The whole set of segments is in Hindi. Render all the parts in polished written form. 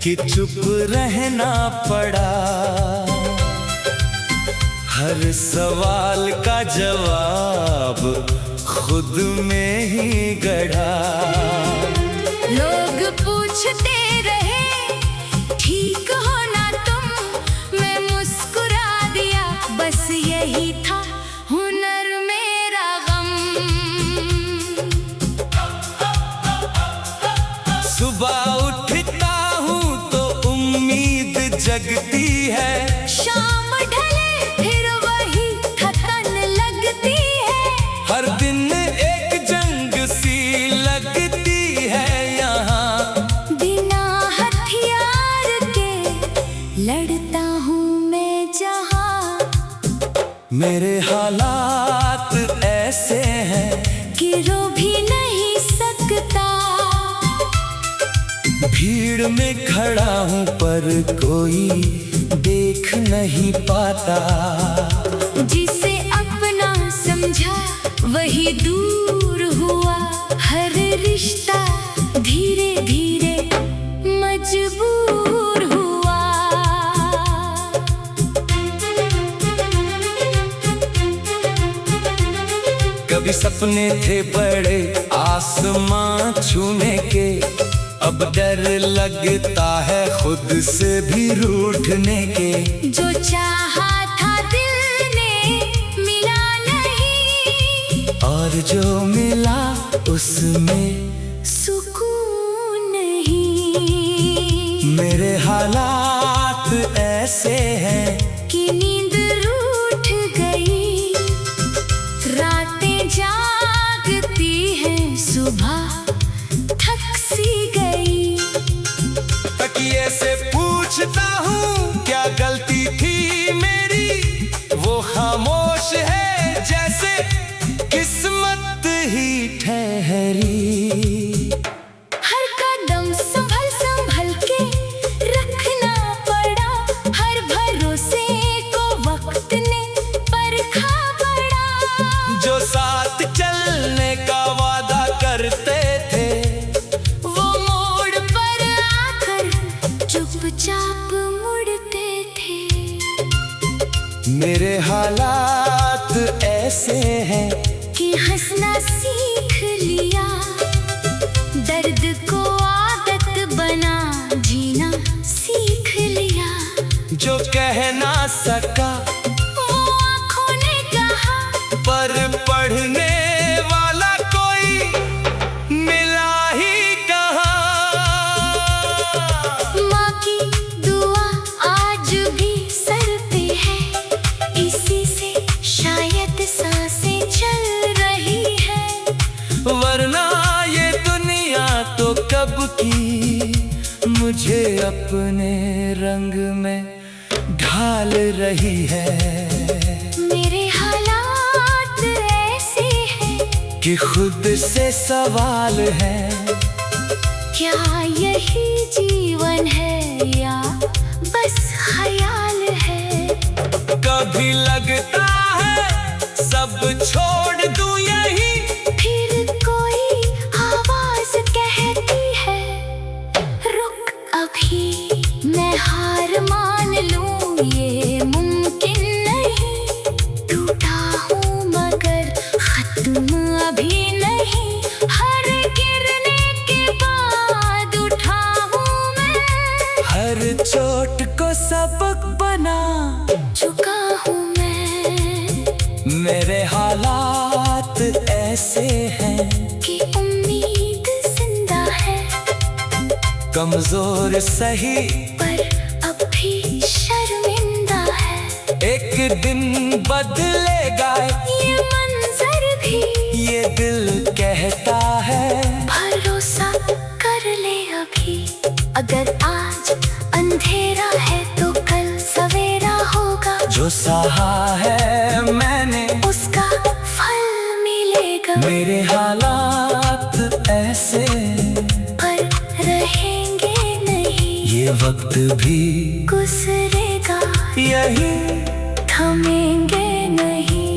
कि चुप रहना पड़ा। हर सवाल का जवाब खुद में ही गढ़ा। लोग पूछते रहे ठीक हो ना तुम, मैं मुस्कुरा दिया बस यही था हुनर मेरा गम। सुबह उठता हूँ तो उम्मीद जगती है, शाम ढले फिर वही थकन लगती है। हर दिन एक जंग सी लगती है यहाँ। बिना हथियार के लड़ता हूँ मैं जहाँ। मेरे हालात ऐसे हैं कि रो भी नहीं सकता। भीड़ में खड़ा हूँ पर कोई देख नहीं पाता। जिसे अपना समझा वही दूर हुआ, हर रिश्ता धीरे धीरे मजबूर हुआ। कभी सपने थे बड़े आसमां छूने के, अब डर लगता है खुद से भी रूठने के। जो चाहा था दिल ने मिला नहीं, और जो मिला उसमें सुकून नहीं। मेरे हालात ऐसे हैं कि नींद रूठ गई, रातें जागती हैं, सुबह थक सी गई। तकिए से पूछता हूँ क्या गलती थी मेरी, वो खामोश है जैसे किस्मत ही ठहरी। हर कदम संभल संभल के रखना पड़ा, हर भरोसे को वक्त ने परखा पड़ा। जो साथ चलने का वादा करते थे, वो मोड़ पर आकर चुपचाप मुड़ते थे। मेरे हालात ऐसे हैं कि हंसना सीख लिया, दर्द को आदत बना जीना सीख लिया। जो कह ना सका वो आँखों ने कहा, पर पढ़ने वाला कोई मिला ही कहाँ। माँ की दुआ आज भी सर पे है, इसी से शायद सांसें चल रही है। वरना ये दुनिया तो कब की मुझे अपने रंग में ढाल रही है। मेरे हालात ऐसे हैं कि खुद से सवाल है, क्या यही जीवन है या बस ख्याल है। कभी लगता है सब छोड़ दूं यही, फिर कोई आवाज कहती है रुक अभी, मैं हार मान लूं ये मुमकिन नहीं। टूटा हूँ मगर खत्म अभी नहीं, हर गिरने के बाद उठा हूँ मैं। हर चोट को सबक बना चुका हूँ मैं। मेरे हालात ऐसे हैं कि उम्मीद जिंदा है, कमजोर सही पर अब भी शर्मिंदा है। एक दिन बदलेगा ये मंजर भी, ये दिल कहता है। भरोसा कर ले अभी, अगर आज अंधेरा है तो कल सवेरा होगा। जो सहा है मैंने उसका फल मिलेगा। मेरे हालात ऐसे पर रहेंगे नहीं, ये वक्त भी गुजरेगा यही थमेंगे नहीं।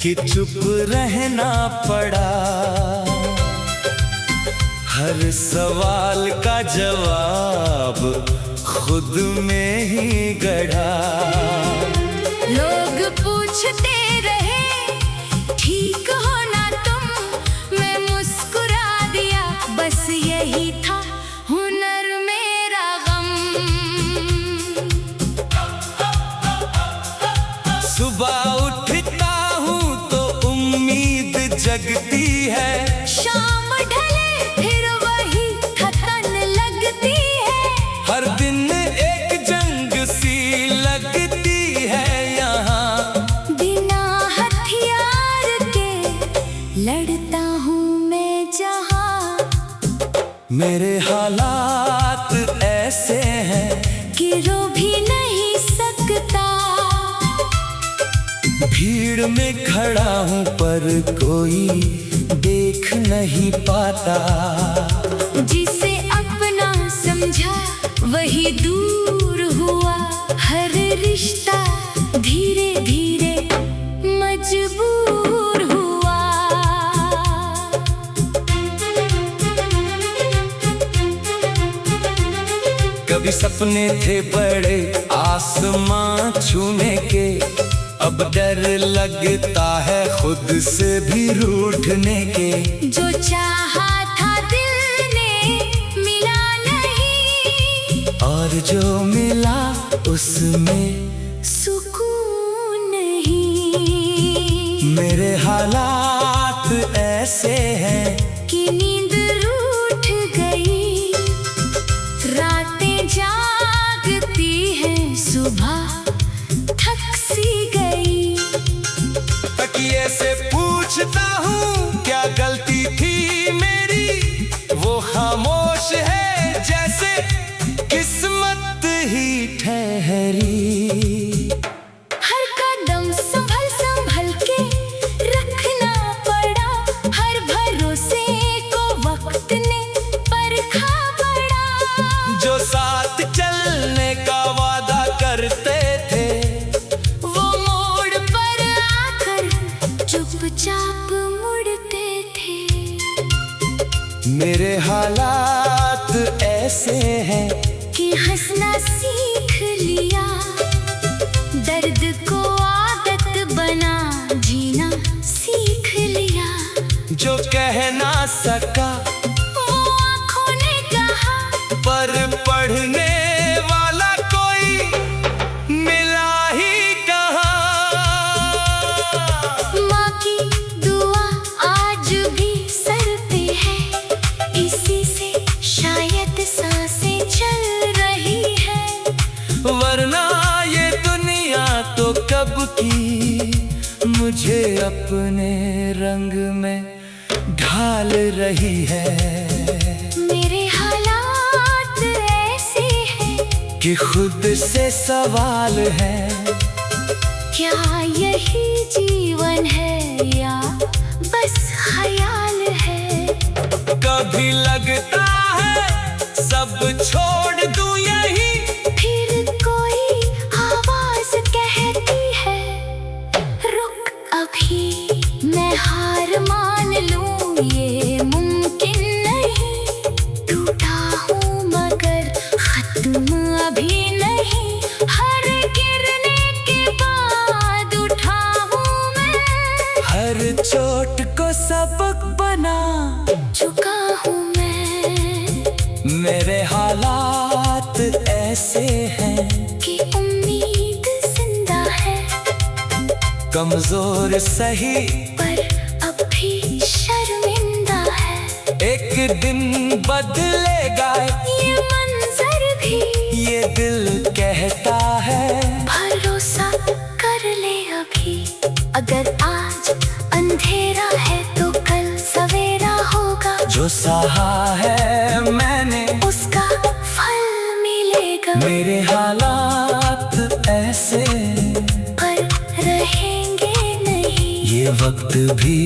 कि चुप रहना पड़ा। हर सवाल का जवाब खुद में ही गढ़ा। लोग पूछते रहे ठीक हो ना तुम, मैं मुस्कुरा दिया बस यही था हुनर मेरा गम। सुबह उठता हूँ तो उम्मीद जगती है, शाम ढले फिर वही थकन लगती है। हर दिन एक जंग सी लगती है यहाँ। बिना हथियार के लड़ता हूँ मैं जहाँ। मेरे हालात ऐसे हैं कि रो भी नहीं सकता। भीड़ में खड़ा हूँ पर कोई देख नहीं पाता। जिसे अपना समझा वही दूर हुआ, हर रिश्ता धीरे धीरे मजबूर हुआ। कभी सपने थे बड़े आसमां छूने के, अब डर लगता है खुद से भी रूठने के। जो चाहा था दिल ने मिला नहीं, और जो मिला उसमें सुकून नहीं। मेरे हालात ऐसे हैं कि नींद रूठ गई, रातें जागती हैं, सुबह थक सी गई। तकिए से पूछता हूँ क्या गलती थी मेरी, वो खामोश है जैसे किस्मत ही ठहरी। हर कदम संभल संभल के रखना पड़ा, हर भरोसे को वक्त ने परखा पड़ा। जो साथ चलने का वादा करते थे, वो मोड़ पर आकर चुपचाप मुड़ते थे। मेरे हालात ऐसे हैं कि हंसना सीख लिया, दर्द को आदत बना जीना सीख लिया। जो कह ना सका वो आँखों ने कहा, पर पढ़ने वाला कोई मिला ही कहाँ। माँ की दुआ आज भी सर पे है, इसी से शायद सांसें चल रही है। वरना ये दुनिया तो कब की मुझे अपने रंग में ढाल रही है। मेरे हालात ऐसे हैं कि खुद से सवाल है, क्या यही जीवन है या बस ख्याल है। कभी लगता है सब छोड़ दूं यही, फिर कोई आवाज कहती है रुक अभी, मैं हार मान लूं ये मुमकिन नहीं। टूटा हूँ मगर खत्म अभी नहीं, हर गिरने के बाद उठा हूँ मैं। हर चोट को सबक बना चुका हूँ मैं। मेरे हालात ऐसे हैं कि उम्मीद जिंदा है, कमजोर सही पर अब भी शर्मिंदा है। एक दिन बदलेगा ये मंजर भी, ये दिल कहता है। भरोसा कर ले अभी, अगर आज अंधेरा है तो कल सवेरा होगा। जो सहा है मैंने उसका फल मिलेगा। मेरे हालात ऐसे पर रहेंगे नहीं, ये वक्त भी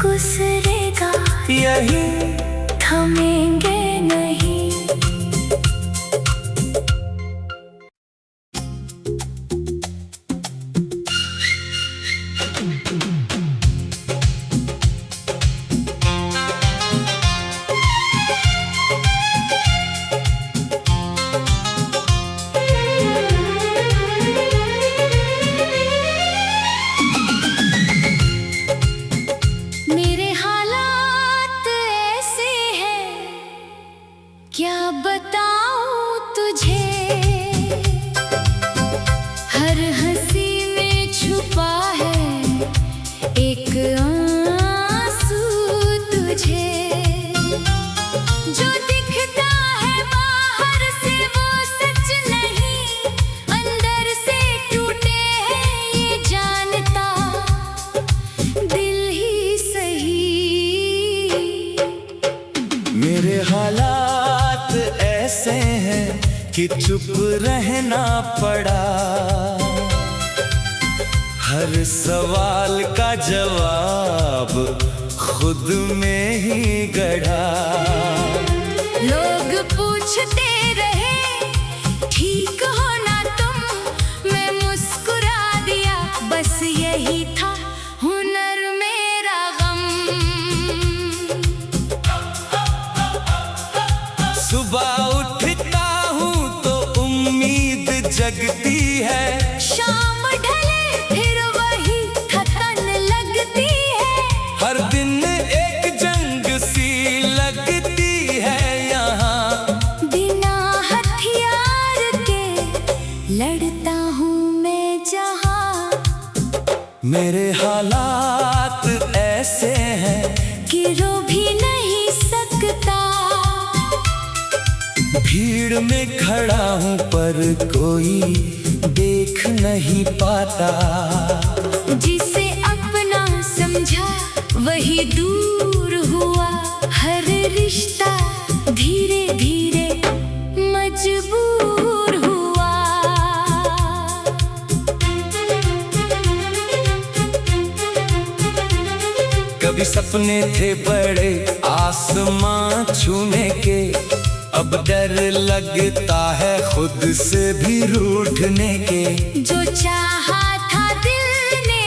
गुजरेगा यही थमेंगे नहीं। कि चुप रहना पड़ा। हर सवाल का जवाब खुद में ही गढ़ा। लोग पूछते रहे ठीक हो ना तुम, मैं मुस्कुरा दिया बस यही था हुनर मेरा गम। सुबह उठता हूँ तो उम्मीद जगती है, शाम ढले फिर वही थकन लगती है। हर दिन एक जंग सी लगती है यहाँ। बिना हथियार के लड़ता हूँ मैं जहाँ। मेरे हालात ऐसे हैं कि रो भी नहीं सकता। भीड़ में खड़ा हूँ पर कोई देख नहीं पाता। जिसे अपना समझा वही दूर हुआ, हर रिश्ता धीरे धीरे मजबूर हुआ। कभी सपने थे बड़े आसमां छूने के, अब डर लगता है खुद से भी रूठने के। जो चाहा था दिल ने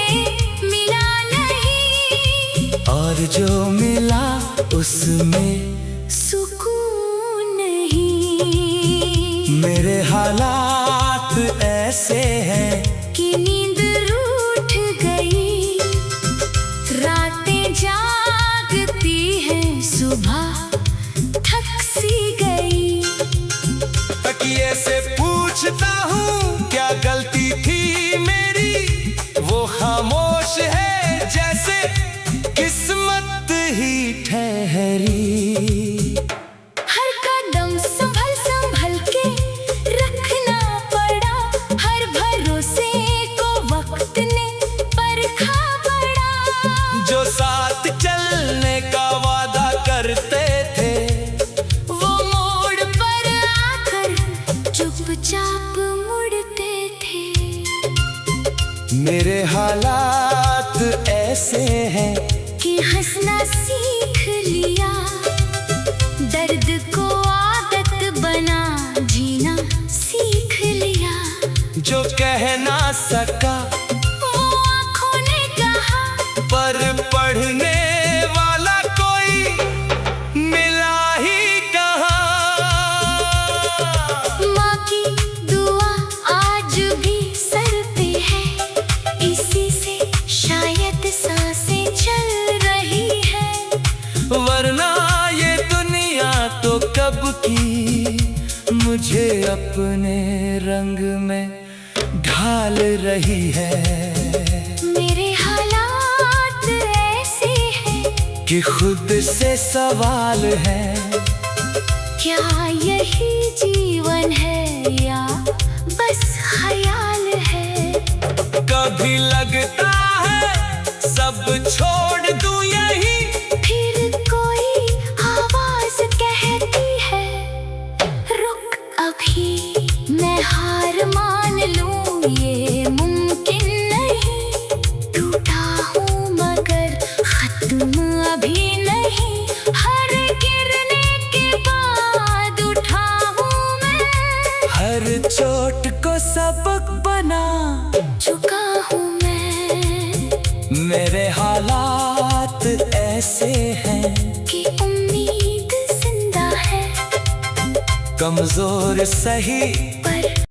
मिला नहीं, और जो मिला उसमें सुकून नहीं। मेरे हालात ऐसे हैं कि नींद रूठ गई, रातें जागती हैं, सुबह थक सी गई। तकिए से पूछता हूँ क्या गलती थी मेरी, वो खामोश है जैसे किस्मत ही ठहरी। हर कदम संभल संभल के रखना पड़ा, हर भरोसे को वक्त ने परखा पड़ा। जो साथ चलने का वादा करते थे, वो मोड़ पर आकर चुपचाप मुड़ते थे। मेरे हालात ऐसे हैं कि हंसना सीख लिया, दर्द को आदत बना जीना सीख लिया। जो कह ना सका वो आँखों ने कहा, पर पढ़ने वाला कोई मिला ही कहाँ। माँ की दुआ आज भी सर पे है, इसी से शायद सांसें चल रही है। वरना ये दुनिया तो कब की मुझे अपने रंग में ढाल रही है। मेरे हालात ऐसे हैं कि खुद से सवाल है, क्या यही जीवन है या बस ख्याल है। कभी लगता है सब छोड़ दूं यहीं, फिर कोई आवाज कहती है रुक अभी, मैं हार मान लूं ये मुमकिन नहीं। टूटा हूँ मगर खत्म अभी नहीं, हर गिरने के बाद उठा हूँ मैं। हर चोट को सबक बना चुका हूँ मैं। मेरे हालात ऐसे हैं कि उम्मीद जिंदा है, कमजोर सही